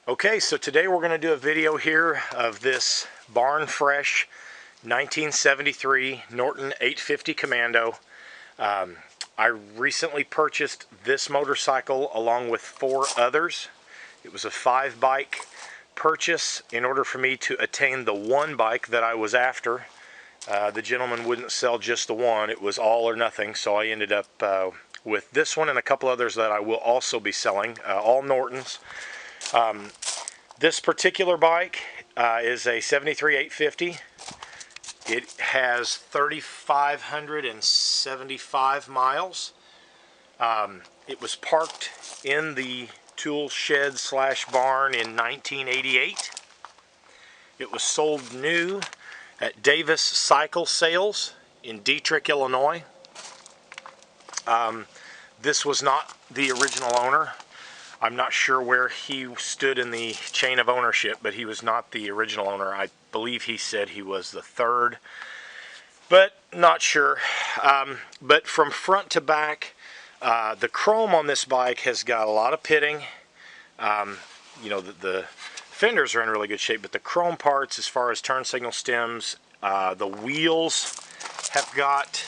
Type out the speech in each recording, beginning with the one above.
Okay, so today we're going to do a video here of this barn fresh 1973 Norton 850 Commando. I recently purchased this motorcycle along with 4 others. It was a 5-bike purchase in order for me to attain the 1 bike that I was after. The gentleman wouldn't sell just the one, it was all or nothing, so I ended up with this one and a couple others that I will also be selling, all Nortons. This particular bike is a 73 850. It has 3,575 miles. It was parked in the tool shed slash barn in 1988. It was sold new at Davis Cycle Sales in Dietrich, Illinois. This was not the original owner. I'm not sure where he stood in the chain of ownership, but he was not the original owner. I believe he said he was the 3rd, but not sure. But from front to back, the chrome on this bike has got a lot of pitting. You know, the fenders are in really good shape, but the chrome parts, as far as turn signal stems, the wheels have got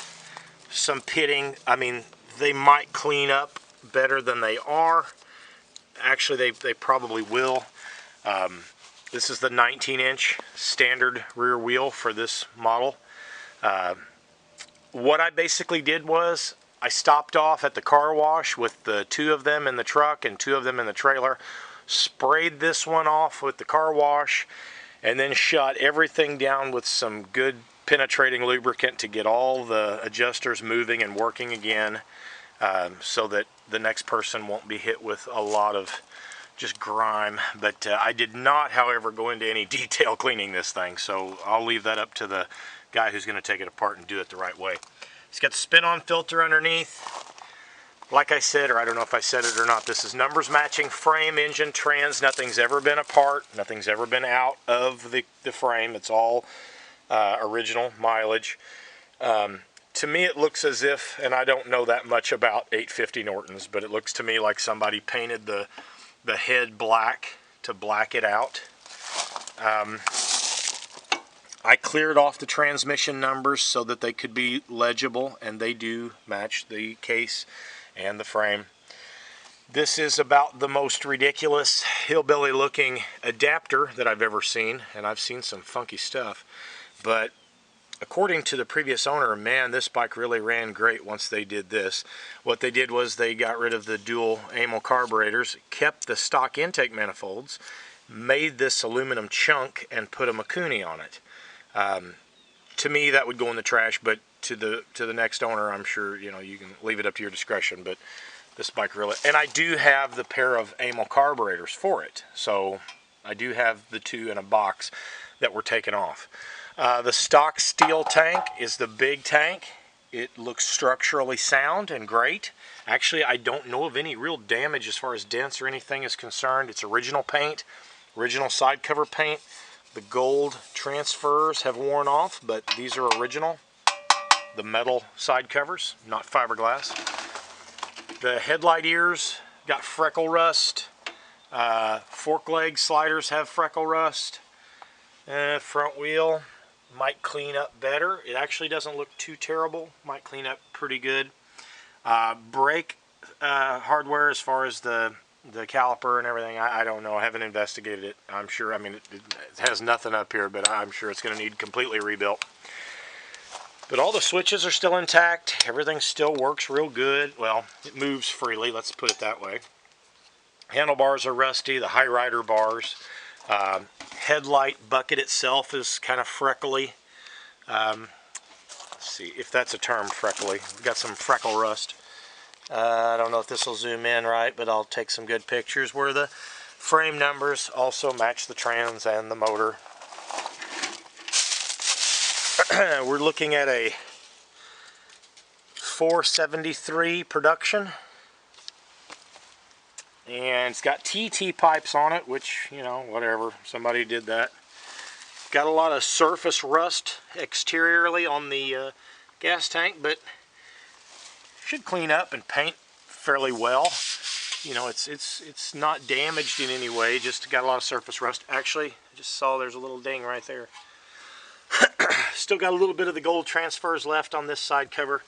some pitting. I mean, they might clean up better than they are. Actually, they probably will. This is the 19-inch standard rear wheel for this model. What I basically did was I stopped off at the car wash with the 2 of them in the truck and 2 of them in the trailer, sprayed this one off with the car wash, and then shot everything down with some good penetrating lubricant to get all the adjusters moving and working again, so that the next person won't be hit with a lot of just grime. But I did not, however, go into any detail cleaning this thing, so I'll leave that up to the guy who's going to take it apart and do it the right way. It's got the spin-on filter underneath. Like I said, or I don't know if I said it or not, this is numbers matching frame, engine, trans. Nothing's ever been apart. Nothing's ever been out of the frame. It's all original mileage. To me it looks as if, and I don't know that much about 850 Nortons, but it looks to me like somebody painted the head black to black it out. I cleared off the transmission numbers so that they could be legible, and they do match the case and the frame. This is about the most ridiculous hillbilly looking adapter that I've ever seen, and I've seen some funky stuff, but according to the previous owner, man, this bike really ran great once they did this. What they did was they got rid of the dual amyl carburetors, kept the stock intake manifolds, made this aluminum chunk, and put a Mikuni on it. To me, that would go in the trash, but to the next owner, I'm sure, you know, you can leave it up to your discretion. But this bike really, and I do have the pair of amyl carburetors for it, so I do have the 2 in a box that were taken off. The stock steel tank is the big tank. It looks structurally sound and great. Actually, I don't know of any real damage as far as dents or anything is concerned. It's original paint, original side cover paint. The gold transfers have worn off, but these are original. The metal side covers, not fiberglass. The headlight ears got freckle rust. Fork leg sliders have freckle rust. Front wheel might clean up better. It actually doesn't look too terrible. Might clean up pretty good. Brake hardware, as far as the caliper and everything, I don't know. I haven't investigated it. I'm sure, I mean, it has nothing up here, but I'm sure it's going to need completely rebuilt. But all the switches are still intact. Everything still works real good. Well, it moves freely, let's put it that way. Handlebars are rusty, the high rider bars. Headlight bucket itself is kind of freckly. Let's see if that's a term, freckly. We've got some freckle rust. I don't know if this will zoom in right, but I'll take some good pictures where the frame numbers also match the trans and the motor. We're looking at a 473 production. And it's got TT pipes on it, which, you know, whatever, somebody did that. Got a lot of surface rust exteriorly on the gas tank, but should clean up and paint fairly well. you know, it's not damaged in any way, just got a lot of surface rust. Actually, I just saw there's a little ding right there. Still got a little bit of the gold transfers left on this side cover.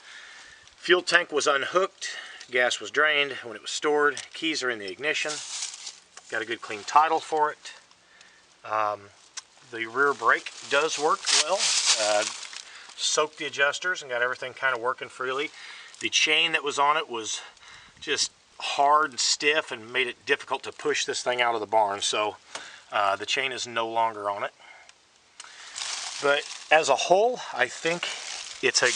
Fuel tank was unhooked, gas was drained when it was stored, keys are in the ignition, got a good clean title for it. The rear brake does work well, soaked the adjusters and got everything kind of working freely. The chain that was on it was just hard and stiff and made it difficult to push this thing out of the barn, so the chain is no longer on it. But as a whole, I think it's a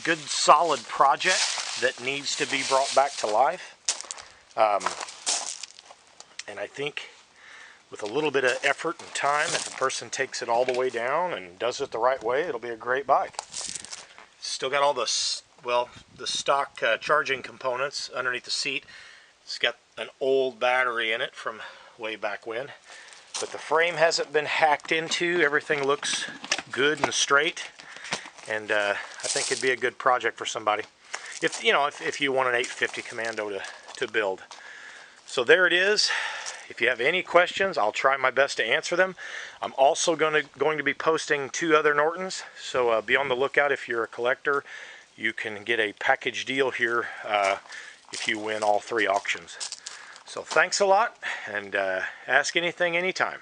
good solid project that needs to be brought back to life. And I think with a little bit of effort and time, if a person takes it all the way down and does it the right way, it'll be a great bike. Still got all the stock charging components underneath the seat. It's got an old battery in it from way back when. But the frame hasn't been hacked into. Everything looks good and straight. And I think it'd be a good project for somebody. If you want an 850 Commando to build. So there it is. If you have any questions, I'll try my best to answer them. I'm also going to be posting 2 other Nortons, so be on the lookout. If you're a collector, you can get a package deal here if you win all 3 auctions. So thanks a lot, and ask anything anytime.